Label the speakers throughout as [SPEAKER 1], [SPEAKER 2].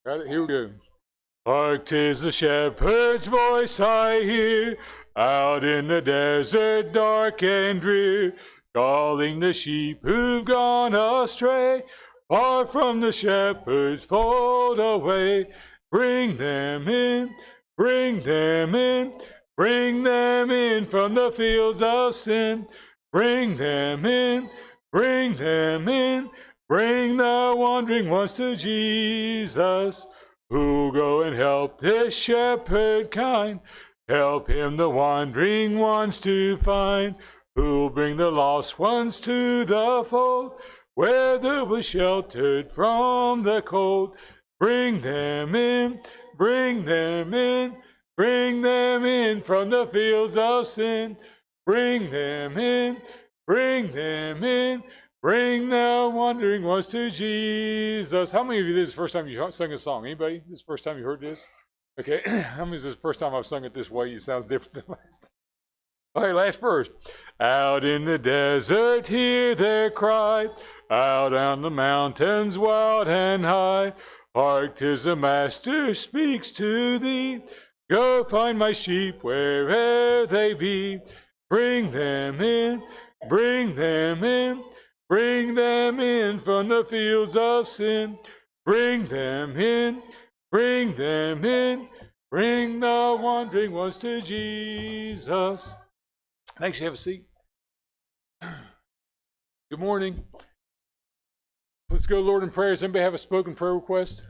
[SPEAKER 1] Got it? Here we go. Hark, 'tis the shepherd's voice I hear, out in the desert dark and drear, calling the sheep who've gone astray, far from the shepherd's fold away. Bring them in, bring them in, bring them in from the fields of sin. Bring them in, bring them in, bring the wandering ones to Jesus. Who'll go and help this shepherd kind? Help him the wandering ones to find. Who'll bring the lost ones to the fold, where they'll be sheltered from the cold. Bring them in, bring them in, bring them in from the fields of sin. Bring them in, bring them in, bring the wandering ones to Jesus. How many of you, this is the first time you sung a song? Anybody? This is the first time you heard this? Okay. How many is this the first time I've sung it this way? It sounds different than last time. All right, last verse. Out in the desert, hear their cry. Out on the mountains, wild and high. Hark, 'tis the Master speaks to thee. Go find my sheep where'er they be. Bring them in, bring them in. Bring them in from the fields of sin. Bring them in, bring them in. Bring the wandering ones to Jesus. Thanks. You have a seat. Good morning. Let's go, Lord, in prayer. Does anybody have a spoken prayer request?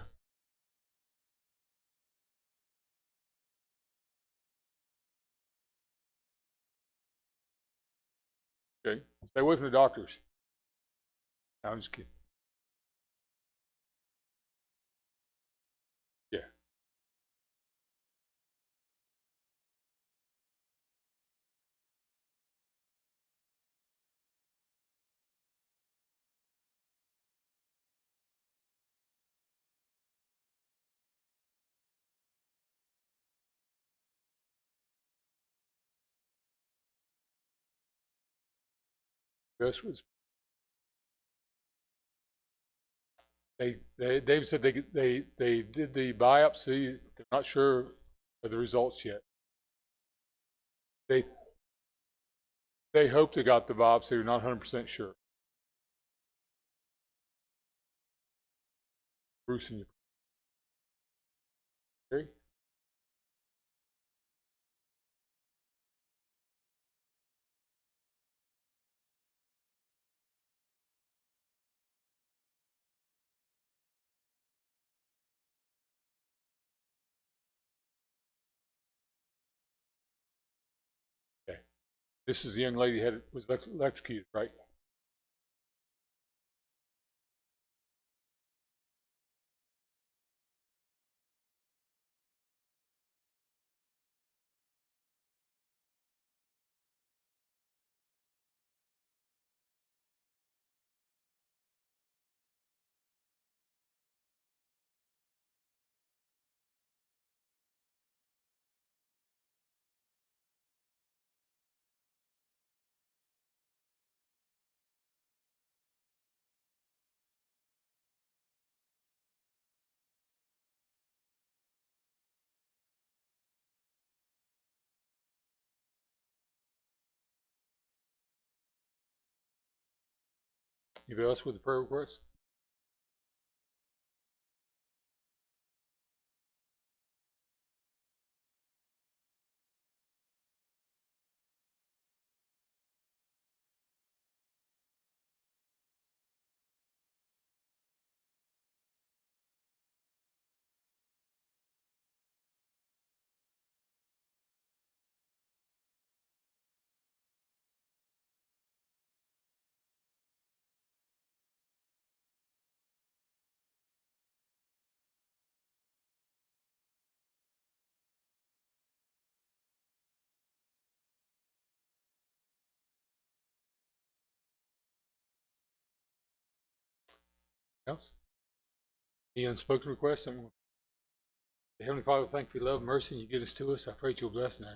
[SPEAKER 1] Okay. Stay away from the doctors. No, I'm just kidding. Yeah. This was. David said they did the biopsy. They're not sure of the results yet. They hope they got the biopsy. They're not 100% sure. Bruce and you. Okay. Okay. This is the young lady who was electrocuted, right? Anybody else with a prayer request? Else? Any unspoken requests? Heavenly Father, thank you for your love and mercy and you give us to us. I pray that you'll bless now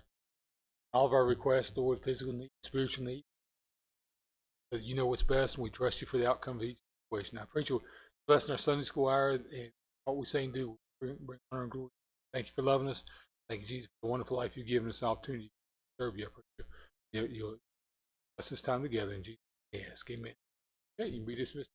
[SPEAKER 1] all of our requests, Lord, physical needs, spiritual needs. That you know what's best and we trust you for the outcome of each situation. I pray you'll bless in our Sunday school hour and what we say and do. bring honor and glory. Thank you for loving us. Thank you, Jesus, for the wonderful life you've given us, an opportunity to serve you. I pray you'll bless this time together in Jesus' name. Yes, amen. Okay, you can be dismissed.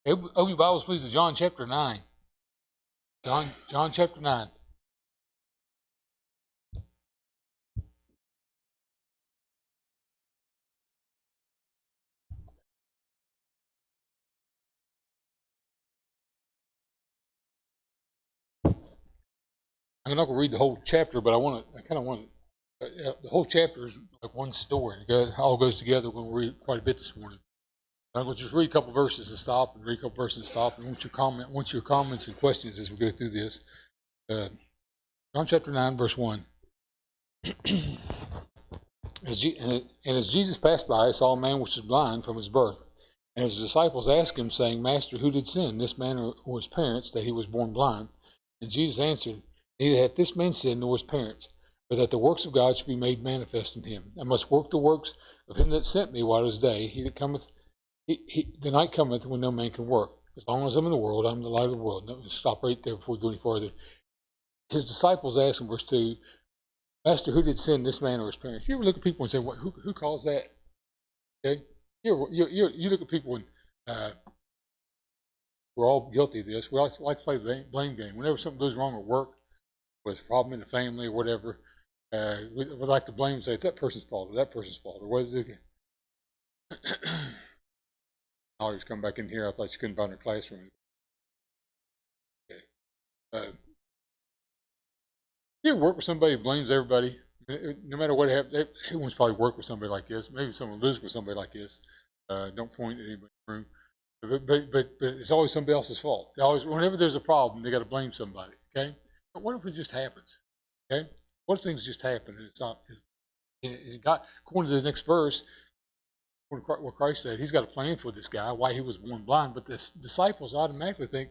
[SPEAKER 1] Open your Bibles, please, to John chapter 9. John chapter 9. I'm not going to read the whole chapter, but I kind of want to. The whole chapter is like one story. It all goes together. We're going to read quite a bit this morning. I'm going to just read a couple verses and stop, and read a couple verses and stop. And want your comments and questions as we go through this. John chapter 9, verse 1. As Jesus passed by, he saw a man which was blind from his birth. And his disciples asked him, saying, Master, who did sin, this man or his parents, that he was born blind? And Jesus answered, Neither hath this man sinned nor his parents, but that the works of God should be made manifest in him. I must work the works of him that sent me while it is day. He that cometh, the night cometh when no man can work. As long as I'm in the world, I'm the light of the world. No, stop right there before we go any further. His disciples asked him, verse 2, Master, who did sin, this man or his parents? You ever look at people and say, who caused that? Okay? You look at people and we're all guilty of this. We like to play the blame game. Whenever something goes wrong at work, with a problem in the family or whatever, we like to blame and say, it's that person's fault or that person's fault or what is it? I always come back in here. I thought she couldn't find her classroom. Okay. You ever work with somebody who blames everybody? No matter what happens, everyone's probably worked with somebody like this. Maybe someone lives with somebody like this. Don't point at anybody in the room. But it's always somebody else's fault. Whenever there's a problem, they got to blame somebody. Okay. But what if it just happens? Okay. What if things just happen and it's not? According to the next verse, what Christ said, He's got a plan for this guy, why he was born blind. But the disciples automatically think,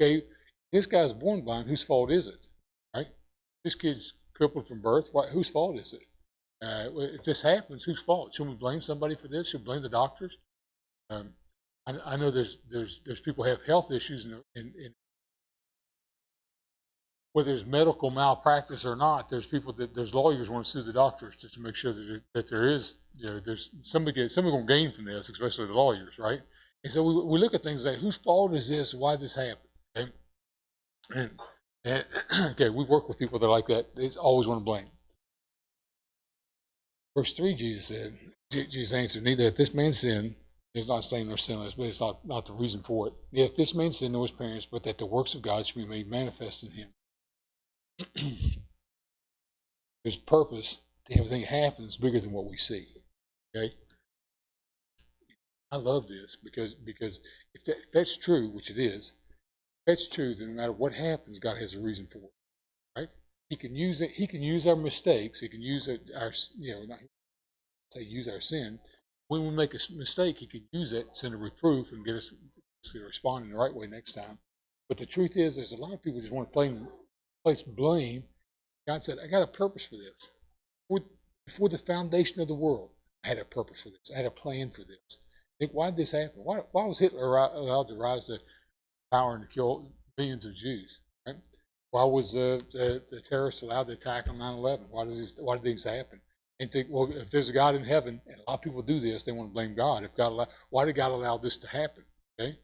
[SPEAKER 1] okay, this guy's born blind. Whose fault is it? Right? This kid's crippled from birth. Whose fault is it? If this happens, whose fault? Should we blame somebody for this? Should we blame the doctors? I know there's people who have health issues, and whether it's medical malpractice or not, there's lawyers want to sue the doctors just to make sure that there is, there's somebody going to gain from this, especially the lawyers, right? And so we look at things like, whose fault is this? Why did this happen? Okay? And okay, we work with people that are like that. They always want to blame. Verse 3, Jesus answered, Neither hath this man sinned. He's not saying they're sinless, but it's not the reason for it. If this man sinned nor his parents, but that the works of God should be made manifest in him. There's purpose to everything that happens bigger than what we see. Okay? I love this because if that's true, which it is, if that's true, then no matter what happens, God has a reason for it. Right? He can use it. He can use our mistakes. He can use our not say use our sin. When we make a mistake, He can use it, send a reproof, and get us to respond in the right way next time. But the truth is, there's a lot of people who just want to place blame. God said, I got a purpose for this. Before the foundation of the world, I had a purpose for this. I had a plan for this. Think, why did this happen? Why was Hitler allowed to rise to power and to kill millions of Jews? Right? Why was the terrorists allowed to attack on 9/11? Why did things happen? And think, well, if there's a God in heaven, and a lot of people do this, they want to blame God. Why did God allow this to happen? Okay,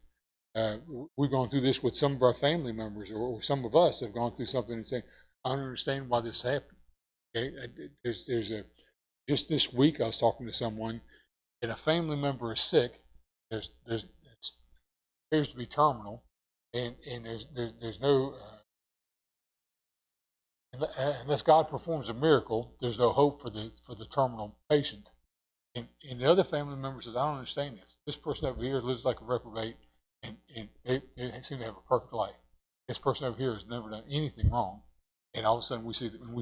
[SPEAKER 1] we've gone through this with some of our family members, or some of us have gone through something and saying, I don't understand why this happened. Okay, just this week I was talking to someone,
[SPEAKER 2] and a family member is sick, it appears to be terminal, and there's no unless God performs a miracle, there's no hope for the terminal patient. And the other family member says, I don't understand this. This person over here lives like a reprobate, and they seem to have a perfect life. This person over here has never done anything wrong. And all of a sudden we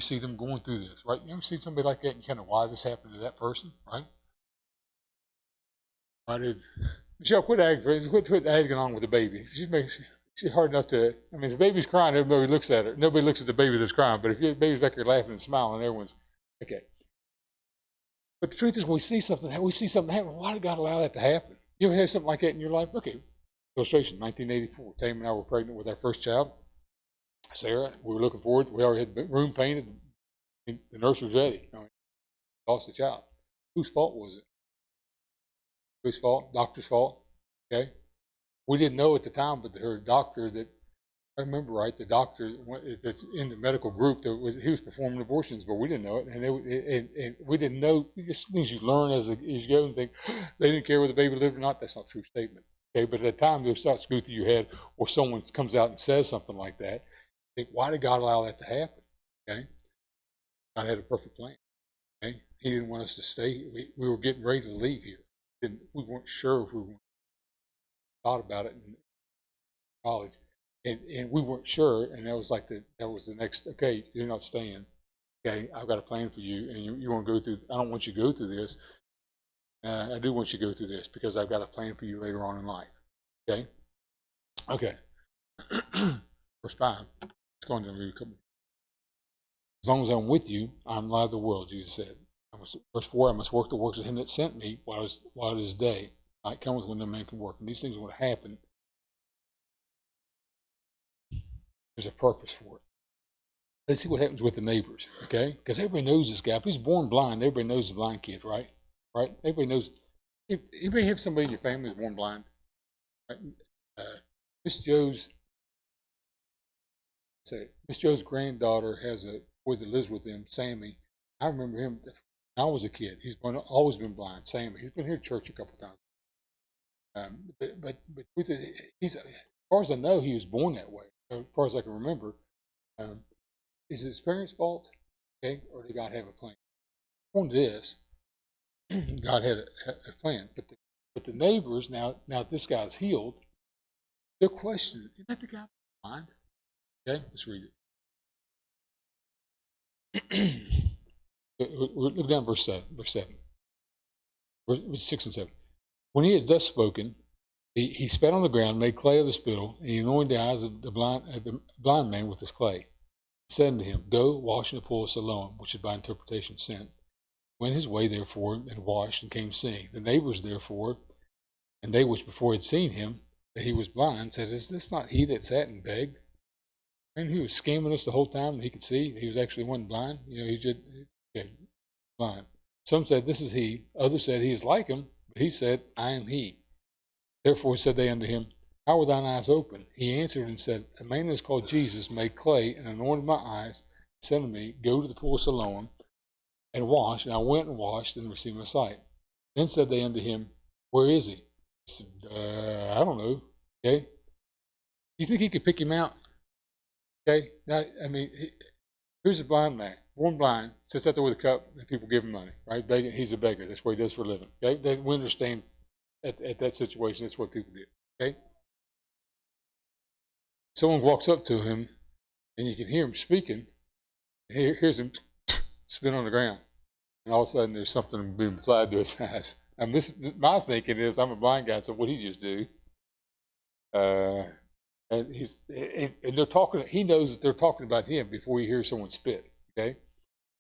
[SPEAKER 2] see them going through this, right? You ever see somebody like that and you kind of why this happened to that person, right? Why did Michelle quit acting on with the baby? She's hard enough to. I mean, if the baby's crying, everybody looks at her. Nobody looks at the baby that's crying. But if the baby's back there laughing and smiling, everyone's okay. But the truth is, we see something happen. Why did God allow that to happen? You ever had something like that in your life? Okay. Illustration: 1984. Tammy and I were pregnant with our first child, Sarah. We were looking forward. We already had the room painted. The nurse was ready. Lost the child. Whose fault was it? Whose fault? Doctor's fault. Okay. We didn't know at the time, but her doctor that I remember right, the doctor that's in the medical group he was performing abortions, but we didn't know it, and we didn't know. Just things you learn as you go and think they didn't care whether the baby lived or not. That's not a true statement. Okay, but at the time those thoughts go through your head, or someone comes out and says something like that. Think, why did God allow that to happen? Okay, God had a perfect plan. Okay, He didn't want us to stay. We were getting ready to leave here. We weren't sure if we thought about it in college, and we weren't sure, and that was the next. Okay, you're not staying. Okay, I've got a plan for you, and you want to go through. I don't want you to go through this. I do want you to go through this because I've got a plan for you later on in life. Okay, okay. Verse 5. Let's go on to read a couple. As long as I'm with you, I'm light of the world. Jesus said. Verse 4. I must work the works of Him that sent me while it is day. Night cometh when no man can work, and these things are going to happen. There's a purpose for it. Let's see what happens with the neighbors, okay? Because everybody knows this guy. If he's born blind, everybody knows the blind kid, right? Right? Everybody knows. Anybody have somebody in your family who's born blind? Right? Miss Joe's granddaughter has a boy that lives with them, Sammy. I remember him when I was a kid. He's always been blind, Sammy. He's been here to church a couple times. But with as far as I know, he was born that way. As far as I can remember. Is it his parents' fault? Okay, or did God have a plan? On this, God had a plan, but the neighbors now this guy's healed. They're questioning, is that the guy blind? Okay, let's read it. Look down verse 7, verse 6 and 7. When he had thus spoken, he spat on the ground, made clay of the spittle, and he anointed the eyes of the blind man with his clay. Said unto him, Go, wash in the pool of Siloam, which is by interpretation sent. Went his way, therefore, and washed, and came seeing. The neighbors, therefore, and they which before had seen him, that he was blind, said, Is this not he that sat and begged? And he was scamming us the whole time that he could see. He was actually one blind. He just blind. Some said, This is he. Others said, He is like him. But he said, I am he. Therefore said they unto him, How were thine eyes open? He answered and said, A man that is called Jesus made clay and anointed my eyes, and said unto me, Go to the pool of Siloam and wash. And I went and washed and received my sight. Then said they unto him, Where is he? He said, I don't know. Okay. You think he could pick him out? Okay. Now, I mean, here's a blind man, born blind, sits out there with a cup, and people give him money, right? Begging, he's a beggar. That's what he does for a living. Okay. We understand at that situation, that's what people do. Okay. Someone walks up to him, and you can hear him speaking. Here's him spit on the ground, and all of a sudden there's something being applied to his eyes. And my thinking is, I'm a blind guy, so what he just do? And they're talking. He knows that they're talking about him before he hears someone spit. Okay,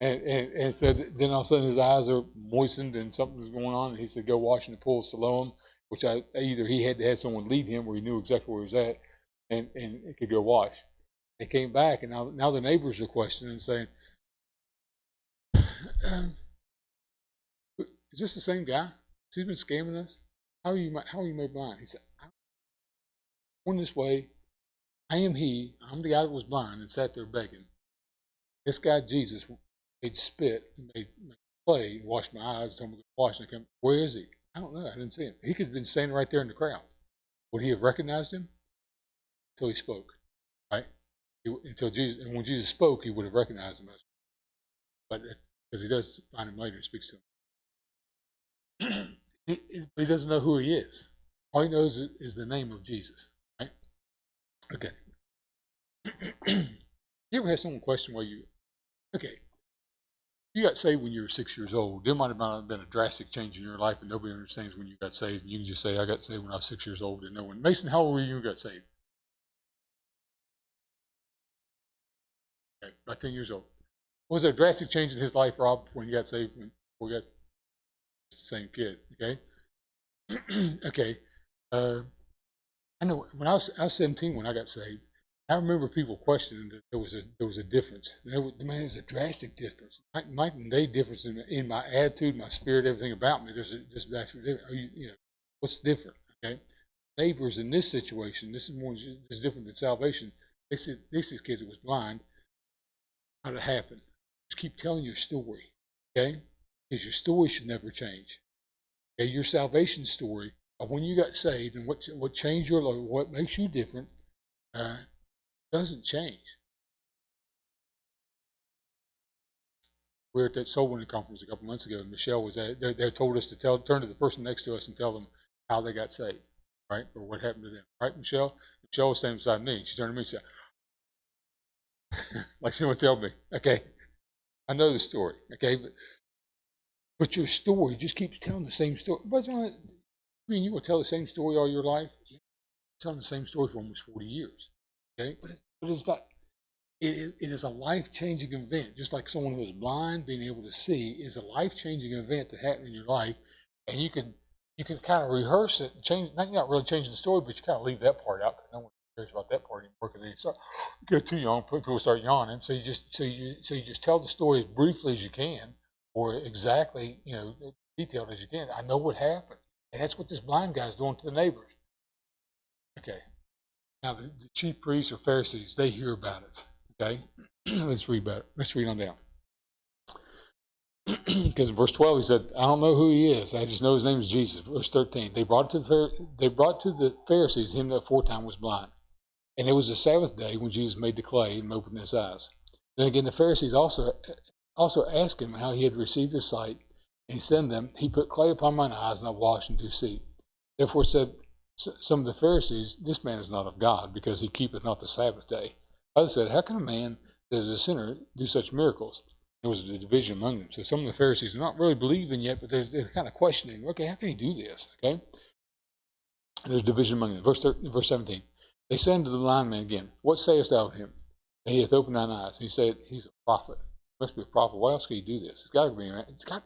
[SPEAKER 2] and so then all of a sudden his eyes are moistened and something's going on. And he said, "Go wash in the pool of Siloam," which either he had to have someone lead him, where he knew exactly where he was at, and it could go wash. They came back, and now the neighbors are questioning and saying, "Is this the same guy? He's been scamming us. How are you made blind?" He said, "I'm going this way. I am he. I'm the guy that was blind and sat there begging. This guy Jesus made spit and made clay and washed my eyes, told me to wash, and I come. Where is he?" I don't know. I didn't see him. He could have been standing right there in the crowd. Would he have recognized him? Until he spoke, right? Until Jesus, and when Jesus spoke, he would have recognized him. But because he does find him later and speaks to him, he doesn't know who he is. All he knows is the name of Jesus, right? Okay. You ever had someone question why you? Okay, you got saved when you were 6 years old. There might have been a drastic change in your life, and nobody understands when you got saved. And you can just say, "I got saved when I was 6 years old," and no one. Mason, how old were you when you got saved? Okay, about 10 years old. Was there a drastic change in his life, Rob, when he got saved? When we got the same kid, okay? Okay. I know when I was 17 when I got saved. I remember people questioning that there was a difference. There's a drastic difference, night and day difference in my attitude, my spirit, everything about me. There's just drastic difference. What's different? Okay, neighbors in this situation, this is different than salvation. This kid that was blind. How did it happen? Just keep telling your story, okay? Because your story should never change. Okay, your salvation story of when you got saved and what changed your life, what makes you different, doesn't change. We were at that soul winning conference a couple months ago, and Michelle was at it. They told us to turn to the person next to us and tell them how they got saved, right? Or what happened to them, right, Michelle? Michelle was standing beside me. She turned to me and said, like she would tell me, okay, I know the story, okay, but your story just keeps telling the same story. You will tell the same story all your life? Yeah, telling the same story for almost 40 years. Okay, but it's not. It is a life-changing event. Just like someone who is blind being able to see is a life-changing event that happened in your life, and you can kind of rehearse it, change. Not really changing the story, but you kind of leave that part out because no one cares about that part anymore. Because they start get too young, people start yawning. So you just tell the story as briefly as you can, or exactly detailed as you can. I know what happened, and that's what this blind guy's doing to the neighbors. Okay. Now the chief priests or Pharisees, they hear about it. Okay, let's read about it. Let's read on down. Because in verse 12 he said, "I don't know who he is. I just know his name is Jesus." Verse 13, they brought to the Pharisees him that aforetime was blind, and it was the Sabbath day when Jesus made the clay and opened his eyes. Then again, the Pharisees also asked him how he had received his sight, and he said to them, "He put clay upon mine eyes, and I washed and do see." Therefore said some of the Pharisees, "This man is not of God, because he keepeth not the Sabbath day." Others said, "How can a man that is a sinner do such miracles?" There was a division among them. So some of the Pharisees are not really believing yet, but they're kind of questioning, okay, how can he do this? Okay? And there's division among them. Verse 17. They said unto the blind man again, "What sayest thou of him? He hath opened thine eyes." He said, "He's a prophet." Must be a prophet. Why else could he do this? It's got to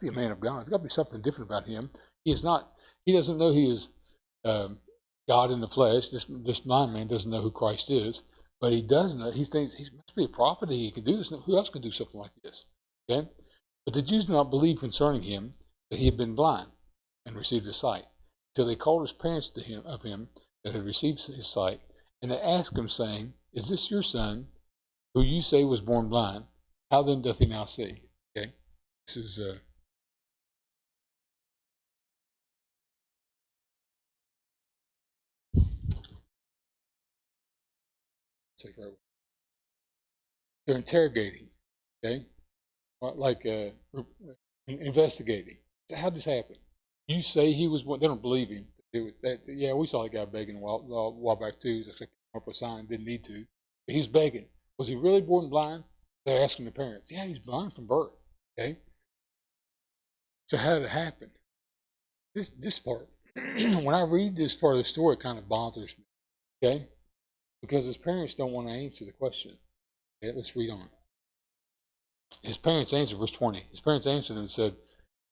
[SPEAKER 2] be a man of God. There's got to be something different about him. He doesn't know he is God in the flesh. This blind man doesn't know who Christ is, but he does know. He thinks he must be a prophet. He can do this. Who else can do something like this? Okay, but the Jews did not believe concerning him that he had been blind and received his sight, till they called his parents to him that had received his sight, and they asked him, saying, "Is this your son, who you say was born blind? How then doth he now see?" Okay, this is they're interrogating. Okay, like investigating. So how did this happen? You say he was born. They don't believe him. Yeah, we saw the guy begging a while back too. Just like up a sign, didn't need to. But he's begging. Was he really born blind? They're asking the parents. Yeah, he's blind from birth. Okay. So how did it happen? This part, when I read this part of the story, it kind of bothers me. Okay, because his parents don't want to answer the question. Okay, let's read on. His parents answered, verse 20. His parents answered them and said,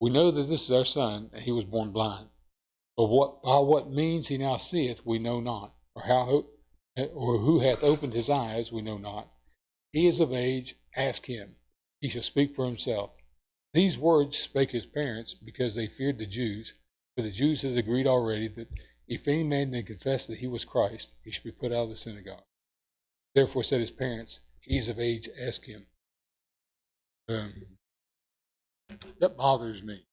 [SPEAKER 2] "We know that this is our son, and he was born blind. But by what means he now seeth, we know not, or who hath opened his eyes, we know not. He is of age, ask him. He shall speak for himself." These words spake his parents, because they feared the Jews, for the Jews had agreed already that if any man did confess that he was Christ, he should be put out of the synagogue. Therefore said his parents, "He is of age, ask him." That bothers me.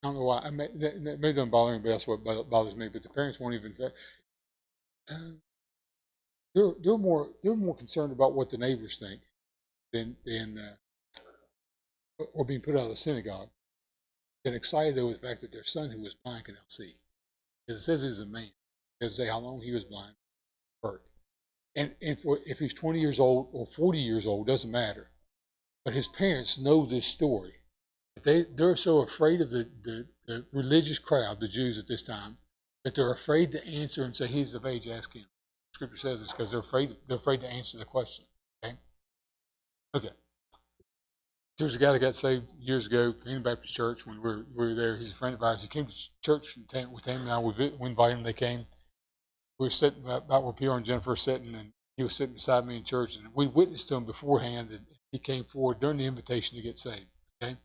[SPEAKER 2] I don't know why. That maybe doesn't bother anybody else. What bothers me, but the parents won't even. They're more concerned about what the neighbors think than or being put out of the synagogue than excited over the fact that their son who was blind can now see. Because it says he's a man. It doesn't say how long he was blind. Birth. And if he's 20 years old or 40 years old, doesn't matter. But his parents know this story. They're so afraid of the religious crowd, the Jews at this time, that they're afraid to answer and say he's of age, ask him. Scripture says this because they're afraid to answer the question. Okay. There's a guy that got saved years ago, Canadian Baptist Church, when we were there. He's a friend of ours. He came to church with him, and we invited him. They came. We were sitting about where Pierre and Jennifer were sitting, and he was sitting beside me in church, and we witnessed to him beforehand, and he came forward during the invitation to get saved. Okay,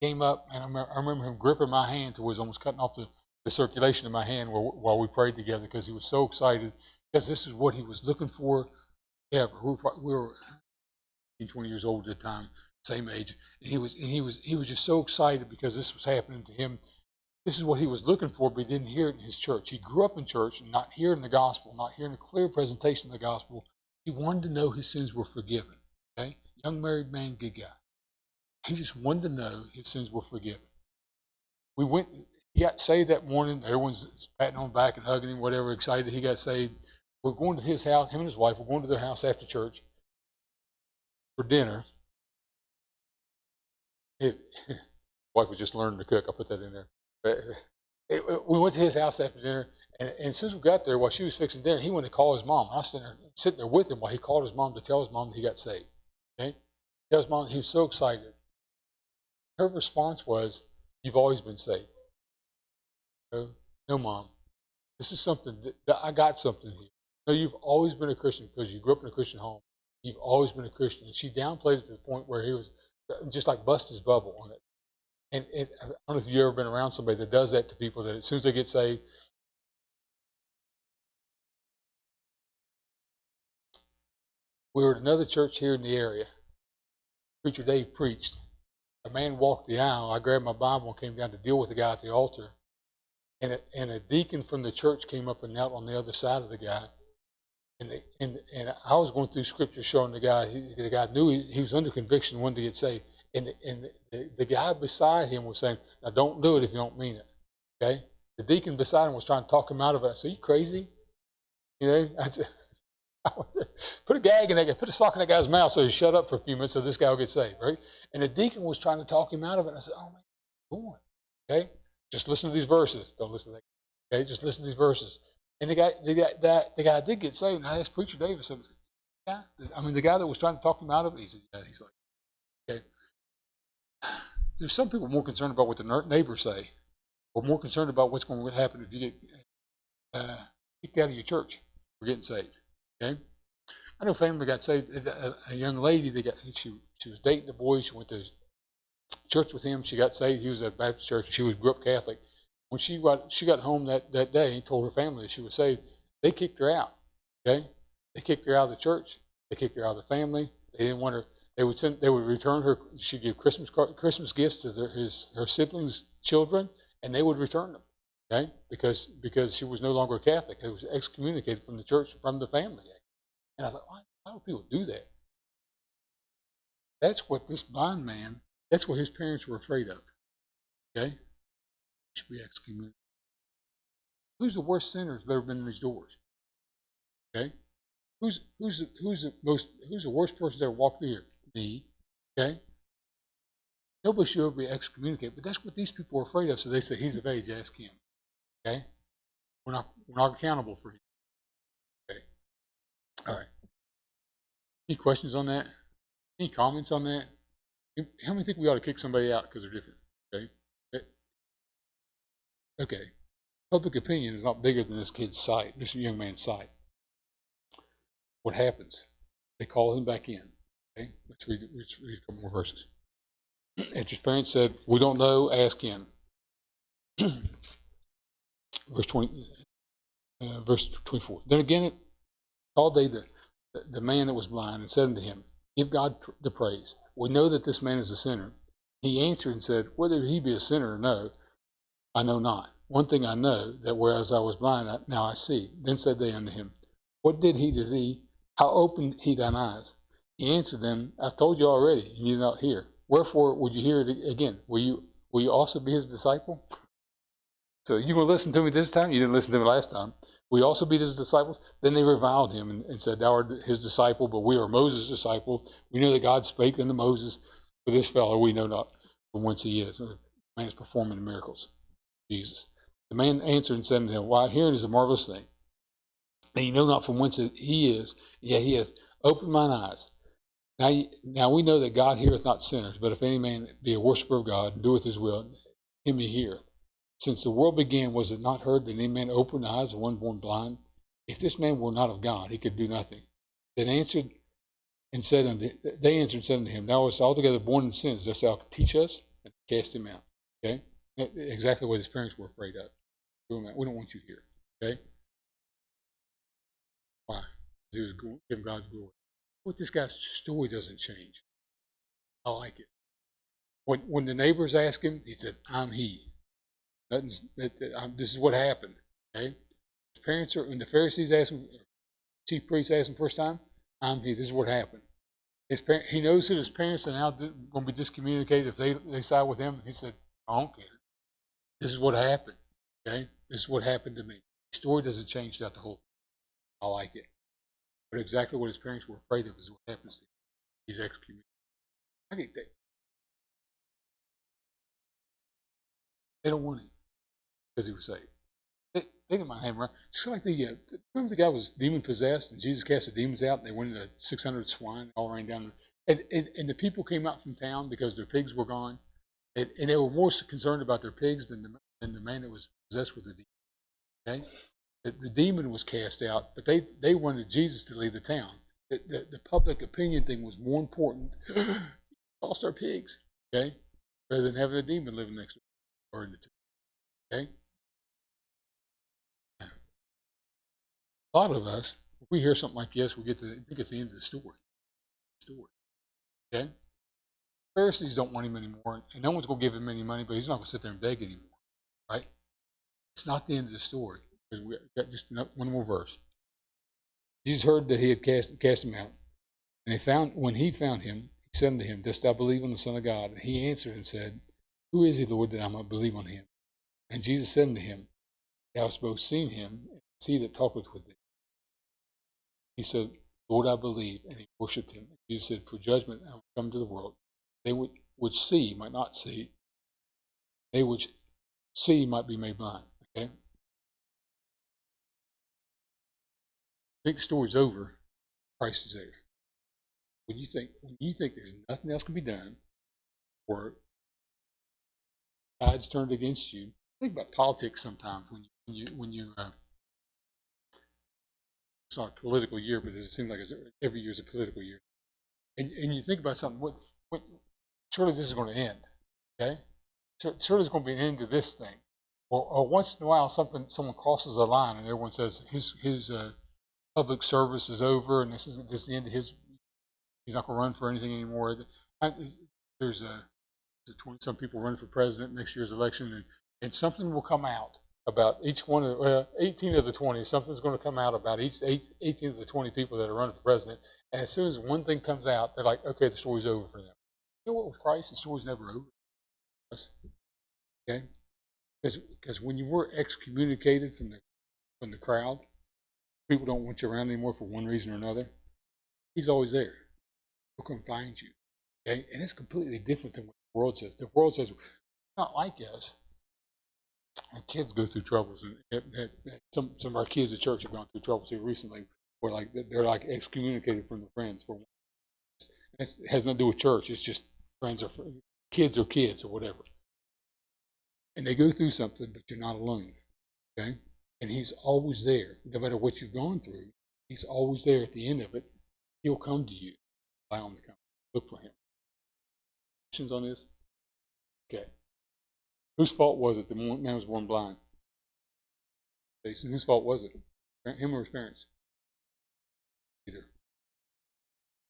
[SPEAKER 2] came up, and I remember him gripping my hand till he was almost cutting off the circulation in my hand while we prayed together, because he was so excited, because this is what he was looking for ever. We were 20 years old at the time, same age, and he was just so excited because this was happening to him. This is what he was looking for, but he didn't hear it in his church. He grew up in church and not hearing the gospel, not hearing a clear presentation of the gospel. He wanted to know his sins were forgiven. Okay, young married man, good guy. He just wanted to know his sins were forgiven. We went. He got saved that morning. Everyone's patting on the back and hugging him, whatever, excited that he got saved. We're going to his house. Him and his wife. We're going to their house after church for dinner. His wife was just learning to cook. I put that in there. We went to his house after dinner, and as soon as we got there, while she was fixing dinner, he went to call his mom. I was sitting there with him while he called his mom to tell his mom that he got saved. Okay, tell his mom he was so excited. Her response was, "You've always been saved." No, mom. This is something that I got something here. No, you've always been a Christian because you grew up in a Christian home. You've always been a Christian. And she downplayed it to the point where he was just like bust his bubble on it. And I don't know if you've ever been around somebody that does that to people, that as soon as they get saved, we were at another church here in the area. Preacher Dave preached. A man walked the aisle. I grabbed my Bible and came down to deal with the guy at the altar. And a deacon from the church came up and knelt on the other side of the guy. And I was going through scripture showing the guy knew he was under conviction, wanted to get saved. And the guy beside him was saying, "Now don't do it if you don't mean it." Okay? The deacon beside him was trying to talk him out of it. I said, "You crazy?" You know, I said, put a gag in that guy, put a sock in that guy's mouth so he shut up for a few minutes so this guy will get saved, right? And the deacon was trying to talk him out of it. I said, "Oh man, go on. Okay? Just listen to these verses. Don't listen to that. Okay, just listen to these verses." And the guy did get saved. And I asked Preacher Davis, I said, "Yeah." The guy that was trying to talk him out of it, he said, "Yeah." He's like, "Okay." There's some people more concerned about what the neighbors say, or more concerned about what's going to happen if you get kicked out of your church for getting saved. Okay, I know a family got saved. A young lady, she was dating the boy. She went to church with him. She got saved. He was at a Baptist church. She grew up Catholic. When she got home that day and told her family that she was saved, they kicked her out. Okay, they kicked her out of the church. They kicked her out of the family. They didn't want her. They would return her. She'd give Christmas gifts to her siblings' children, and they would return them. Okay, because she was no longer a Catholic. It was excommunicated from the church, from the family. And I thought, why do people do that? That's what this blind man. That's what his parents were afraid of. Okay, he should be excommunicated. Who's the worst sinner that's ever been in these doors? Okay, who's the worst person that ever walked through here? Me. Okay. Nobody should ever be excommunicated, but that's what these people are afraid of. So they say he's of age, ask him. Okay. We're not accountable for him. Okay. All right. Any questions on that? Any comments on that? How many think we ought to kick somebody out because they're different? Okay. Okay. Public opinion is not bigger than this kid's sight, this young man's sight. What happens? They call him back in. Okay. Let's read a couple more verses. And his parents said, "We don't know, ask him." Verse 24. Then again called they the man that was blind and said unto him, "Give God the praise. We know that this man is a sinner." He answered and said, whether he be a sinner or no, I know not. One thing I know, that whereas I was blind, now I see. Then said they unto him, what did he to thee? How opened he thine eyes? He answered them, I've told you already, and you do not hear. Wherefore would you hear it again? Will you also be his disciple? So you going to listen to me this time? You didn't listen to me last time. Will you also be his disciples? Then they reviled him and said, thou art his disciple, but we are Moses' disciple. We know that God spake unto Moses. For this fellow we know not from whence he is. The man is performing miracles. Jesus. The man answered and said unto him, why, herein is a marvelous thing. And you know not from whence he is, yet he hath opened mine eyes. Now we know that God heareth not sinners, but if any man be a worshiper of God, and doeth his will, him he heareth. Since the world began, was it not heard that any man opened the eyes of one born blind? If this man were not of God, he could do nothing. Then they answered and said unto him, thou wast altogether born in sins, dost thou teach us? And cast him out. Okay? Exactly what his parents were afraid of. Doing that. We don't want you here. Okay? Why? Because he was giving God's glory. But this guy's story doesn't change. I like it. When the neighbors asked him, he said, I'm he. This is what happened. Okay? His parents when the Pharisees asked him, chief priests asked him first time, I'm he. This is what happened. He knows that his parents are now going to be discommunicated if they side with him. He said, I don't care. This is what happened. Okay? This is what happened to me. The story doesn't change throughout the whole thing. I like it. But exactly what his parents were afraid of is what happens to him. He's excommunicated. I get that. They don't want him because he was saved. They didn't mind having him around. It's like remember the guy was demon possessed and Jesus cast the demons out and they went into 600 swine all ran down. And the people came out from town because their pigs were gone. And they were more concerned about their pigs than the man that was possessed with the demon. Okay? The demon was cast out, but they wanted Jesus to leave the town. The public opinion thing was more important. Lost our pigs, okay? Rather than having a demon living next to us or in the tomb, okay? A lot of us, if we hear something like this, we think it's the end of the story. Okay? Pharisees don't want him anymore, and no one's going to give him any money, but he's not going to sit there and beg anymore, right? It's not the end of the story. We got just one more verse. Jesus heard that he had cast him out, and when he found him, he said unto him, dost thou believe on the Son of God? And he answered and said, who is he, Lord, that I might believe on him? And Jesus said unto him, thou hast both seen him, and it's he that talketh with thee. He said, Lord, I believe, and he worshipped him. And Jesus said, for judgment I will come to the world. They which see might not see. They which see might be made blind. Okay? I think the story's over. Christ is there. When you think there's nothing else can be done, or tides turned against you, think about politics sometimes when you it's not a political year, but it seems like every year is a political year. And you think about something, what surely this is going to end, okay? Surely there's going to be an end to this thing. Or once in a while someone crosses a line and everyone says his public service is over and this is the end of he's not going to run for anything anymore. There's 20-some people running for president next year's election, and something will come out about each one of 18 of the 20. Something's going to come out about each 18 of the 20 people that are running for president. And as soon as one thing comes out, they're like, okay, the story's over for them. You know what? With Christ, the story's never over. Okay, because when you were excommunicated from the crowd, people don't want you around anymore for one reason or another. He's always there. He'll come find you. Okay, and it's completely different than what the world says. The world says, not like us. Our kids go through troubles, and some of our kids at church have gone through troubles here recently, where they're like excommunicated from their friends for one. It has nothing to do with church. It's just friends or kids or whatever. And they go through something, but you're not alone. Okay, and he's always there, no matter what you've gone through. He's always there at the end of it. He'll come to you. Allow him to come. Look for him. Questions on this? Okay. Whose fault was it the man was born blind? Jason, whose fault was it? Him or his parents? Either.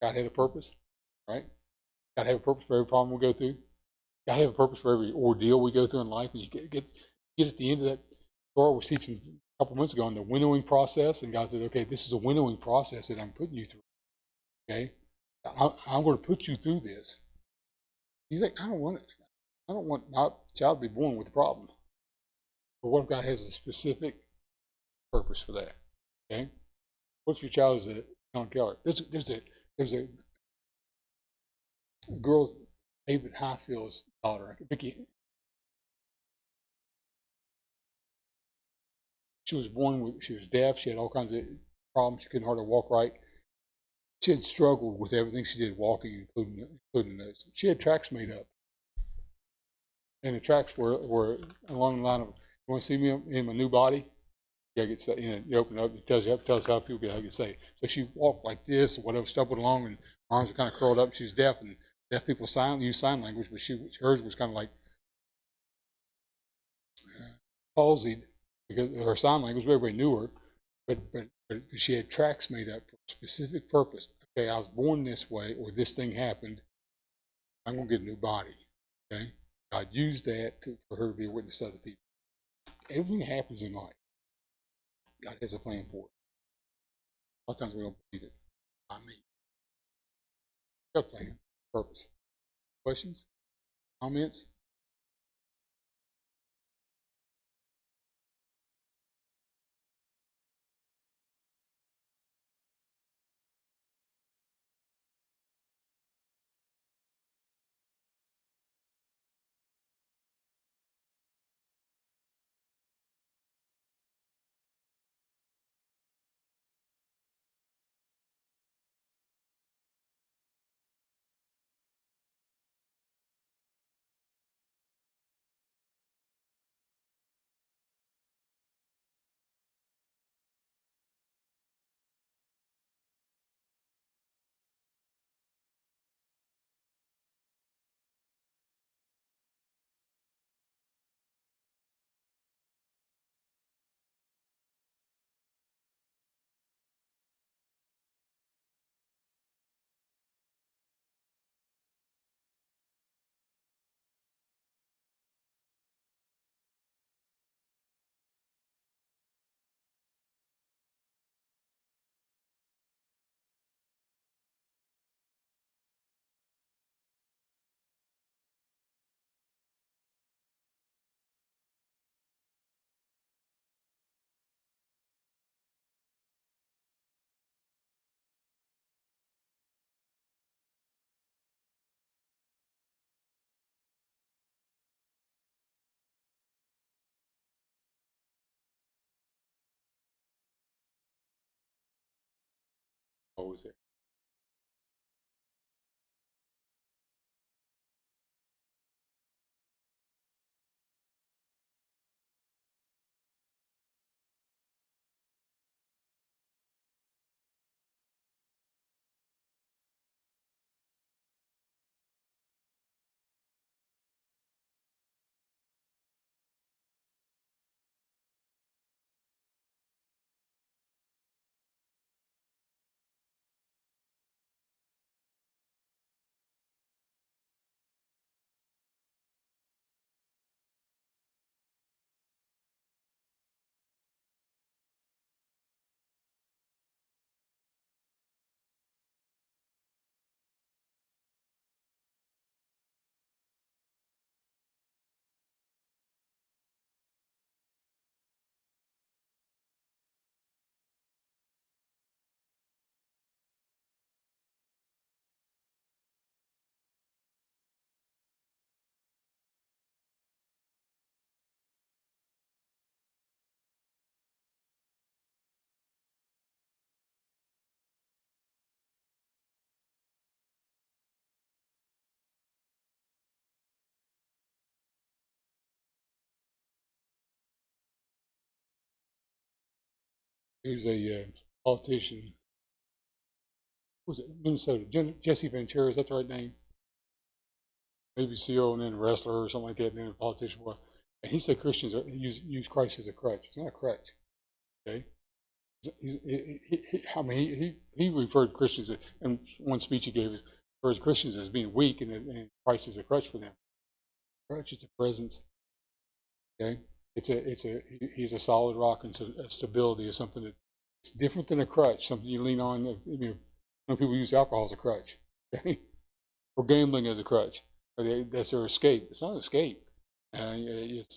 [SPEAKER 2] God had a purpose, right? God had a purpose for every problem we go through. gotta have a purpose for every ordeal we go through in life, and you get at the end of that. Laura was teaching a couple months ago on the winnowing process, and God said, "Okay, this is a winnowing process that I'm putting you through. Okay, I'm going to put you through this." He's like, "I don't want it. I don't want my child to be born with a problem. But what if God has a specific purpose for that? Okay, what if your child is a John Keller? There's a girl, David Highfield's daughter, Vicky. She was deaf. She had all kinds of problems. She couldn't hardly walk right. She had struggled with everything she did walking, including those. She had tracks made up, and the tracks were along the line of, "You want to see me in my new body? You get saved." You open it up. It tells how people get saved. So she walked like this, or whatever, stumbled along, and her arms were kind of curled up. She's deaf, and deaf people use sign language, but hers was kind of like palsied because her sign language. Everybody knew her, but she had tracks made up for a specific purpose. Okay, I was born this way, or this thing happened. I'm going to get a new body. Okay, God used that for her to be a witness to other people. Everything that happens in life, God has a plan for it. A lot of times we don't believe it. I mean, got a plan, purpose. Questions, comments? Always there. There's a politician. What was it Minnesota? Jesse Ventura, is that the right name? Navy SEAL and then a wrestler or something like that, and then a politician. And he said Christians use Christ as a crutch. It's not a crutch. Okay. I mean, he referred to Christians in one speech he gave, refers Christians as being weak, and Christ is a crutch for them. Crutch is a presence. Okay, he's a solid rock and a stability is something that it's different than a crutch, something you lean on. Some people use alcohol as a crutch, okay, or gambling as a crutch. That's their escape. It's not an escape.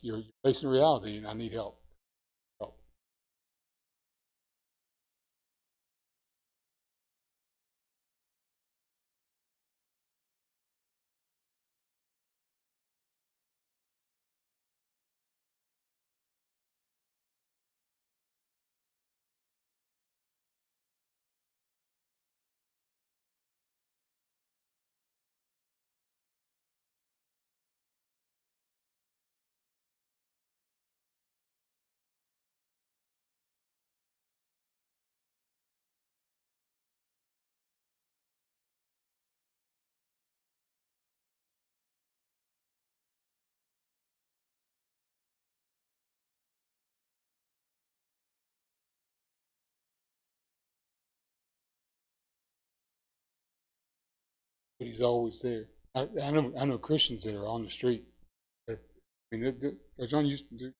[SPEAKER 2] You're facing reality, and I need help. Help. But he's always there. I know Christians that are on the street. I mean, John,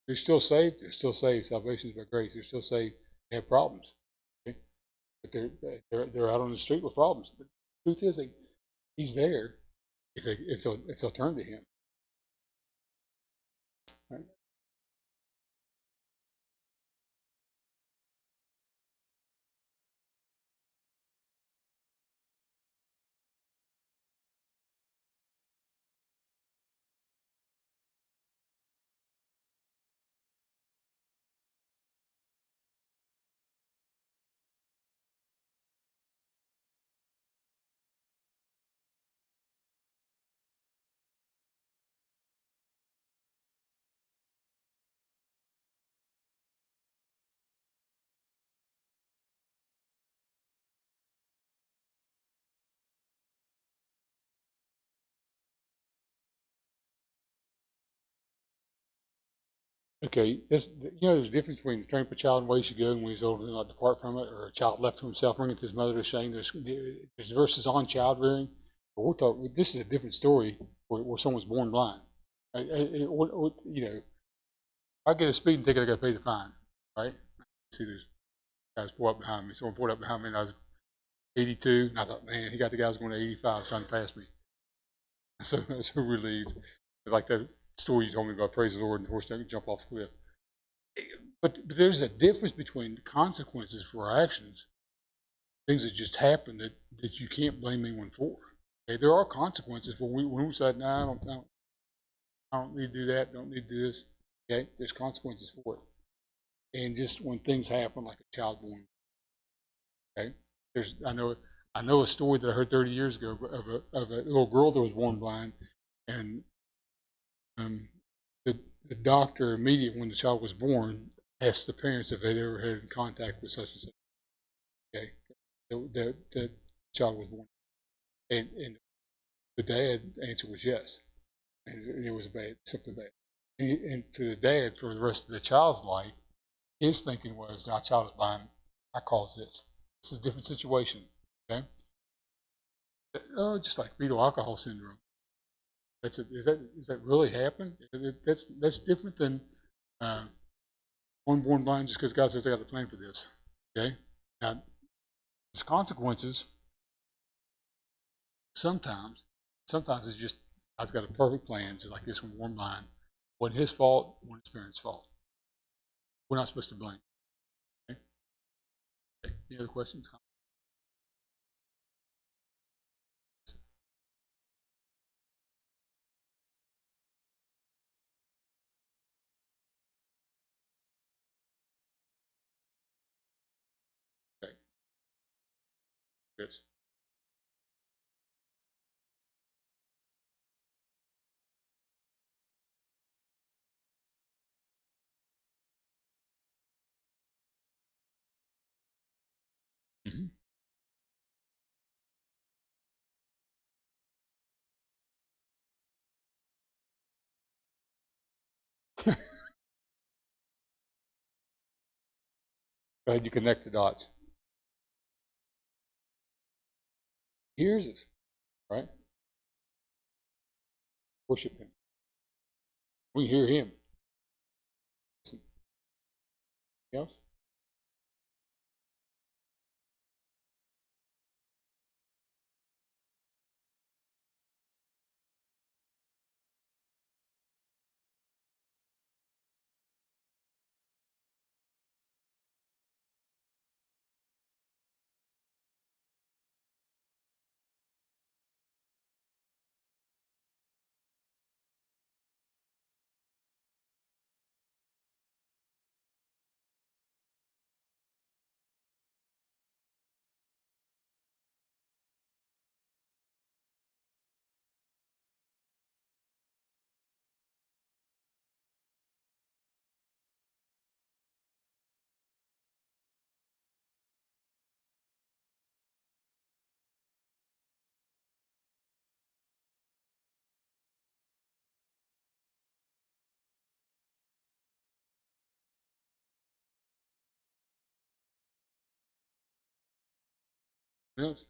[SPEAKER 2] they're still saved. They're still saved. Salvation is by grace. They're still saved. They have problems, okay? But they're out on the street with problems. But the truth is, he's there if they'll turn to him. Right? Okay, there's a difference between train up a child in ways you go and when he's older and not depart from it, or a child left to himself bringeth his mother to shame. There's verses on child rearing, but we'll talk. This is a different story where someone's born blind. I get a speeding ticket, I got to pay the fine, right? See, there's guys pull up behind me. Someone pulled up behind me, and I was 82, and I thought, man, he got the guy who's going to 85 trying to pass me. So I was so relieved. It's like that story you told me about praise the Lord and the horse don't jump off the cliff. But there's a difference between the consequences for our actions, things that just happen that you can't blame anyone for. Okay, there are consequences for when we say, no, I don't need to do that, don't need to do this. Okay, there's consequences for it. And just when things happen, like a child born, okay, I know a story that I heard 30 years ago of a little girl that was born blind, and um, the doctor immediately when the child was born asked the parents if they'd ever had contact with such and such. Okay, the child was born, and the dad answer was yes, and it was bad, something bad. And to the dad, for the rest of the child's life, his thinking was, "Our child is blind. I caused this. It's a different situation." Okay, just like fetal alcohol syndrome. Is that really happen? That's different than uh, one born blind just because God says I got a plan for this. Okay, now its consequences sometimes it's just God's got a perfect plan, just like this one born blind. Wasn't his fault, wasn't his parents' fault. We're not supposed to blame. Okay? Okay. Any other questions? Okay, Chris. Mm-hmm. Glad you connect the dots. Here's us, right? Worship him. We hear him. Anything else? Anything else?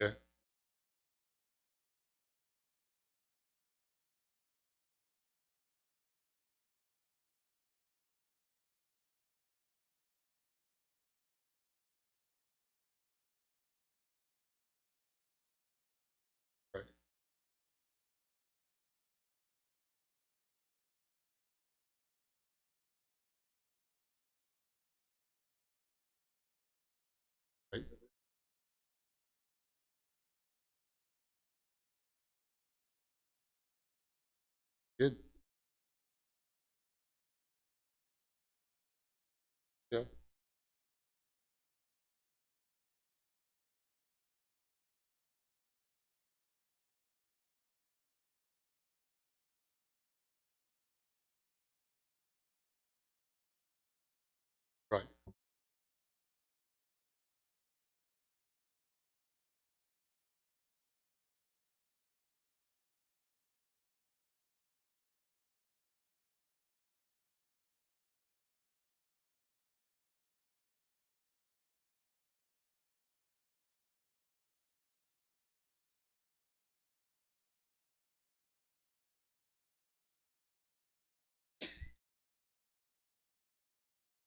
[SPEAKER 2] Okay. Right. Right. Good. Yeah. Right.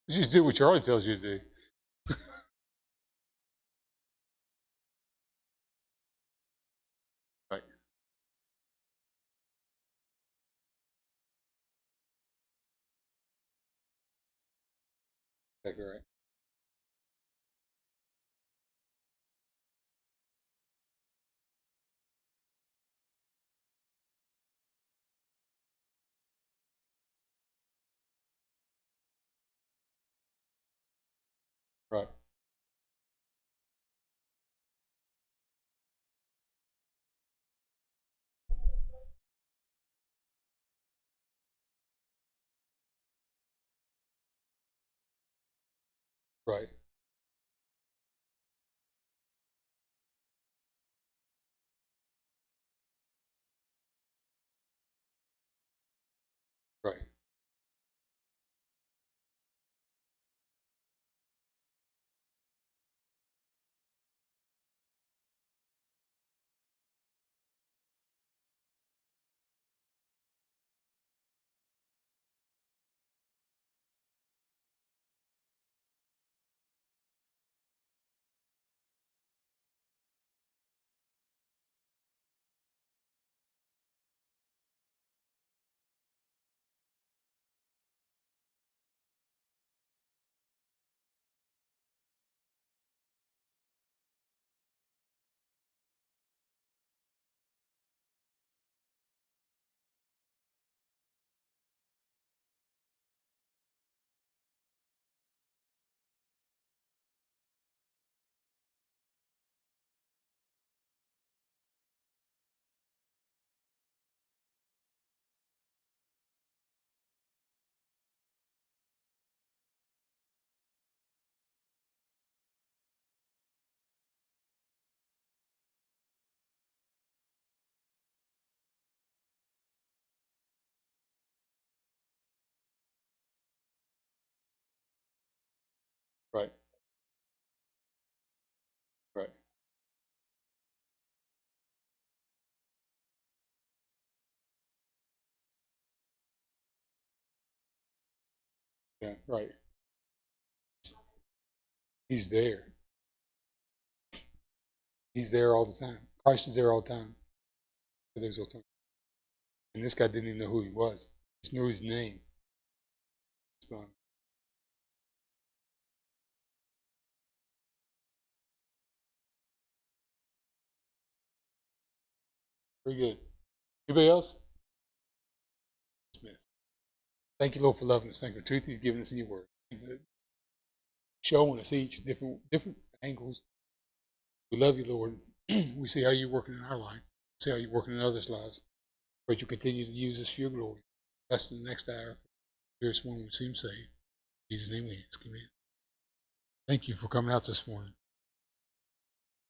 [SPEAKER 2] You just do what Charlie tells you to do. Right. Exactly right. Right. Right. Right. Right. Right. Yeah. Right. He's there. He's there all the time. Christ is there all the time. For those who don't- And this guy didn't even know who he was. He just knew his name. So, very good. Anybody else? Smith. Thank you, Lord, for loving us. Thank you for the truth He's given us in your word. Thank you for showing us each different angles. We love you, Lord. We see how you're working in our life. We see how you're working in others' lives. But you continue to use us for your glory. That's the next hour. Here's one we seem saved. In Jesus' name we ask. Amen. Thank you for coming out this morning.